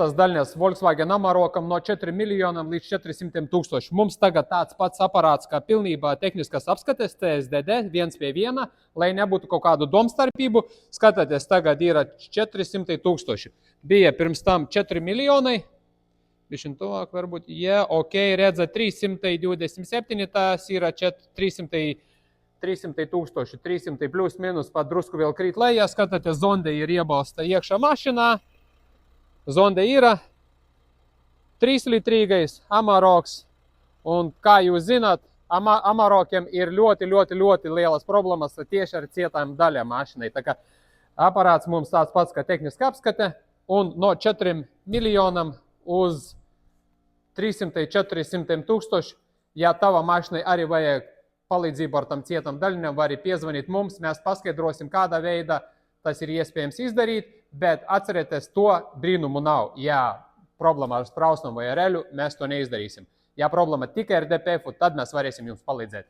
Tas daļņas Volkswagen Amarokam no 4 miljonam līdz 400 tūkstoši. Mums tagad tāds pats aparāts, kā pilnībā tehniskas apskates CSDD 1:1, lai nebūtu kaut kādu domstarpību. Skatieties, tagad ir 400 tūkstoši. Bija pirms tam 4 miljoni. Bišķiņ tuvāk varbūt. Jā, ok, redzat 327, tās ir 300 tūkstoši. 300 plus minus pat drusku vēl krīt lejā. Skatieties, zonde ir iebalsta iekšā mašinā. Zonde ir 3-litrīgais Amaroks, un kā jūs zināt, Amarokiem ir ļoti lielas problēmas tieši ar cietām daļām mašinai. Tā kā aparāts mums tāds pats, kā tehniska apskate, un no 4 miljonam uz 300-400 tūkstoši, ja tava mašinai arī vajag palīdzību ar tam cietām daļām, vari piezvanīt mums, mēs paskaidrosim, kādā veidā tas ir iespējams izdarīt, bet atcerieties, to brīnumu nav. Ja problēma ar sprauslumu vai ar eļu, mēs to neizdarīsim. Ja problēma tikai ar DPF, tad mēs varēsim jums palīdzēt.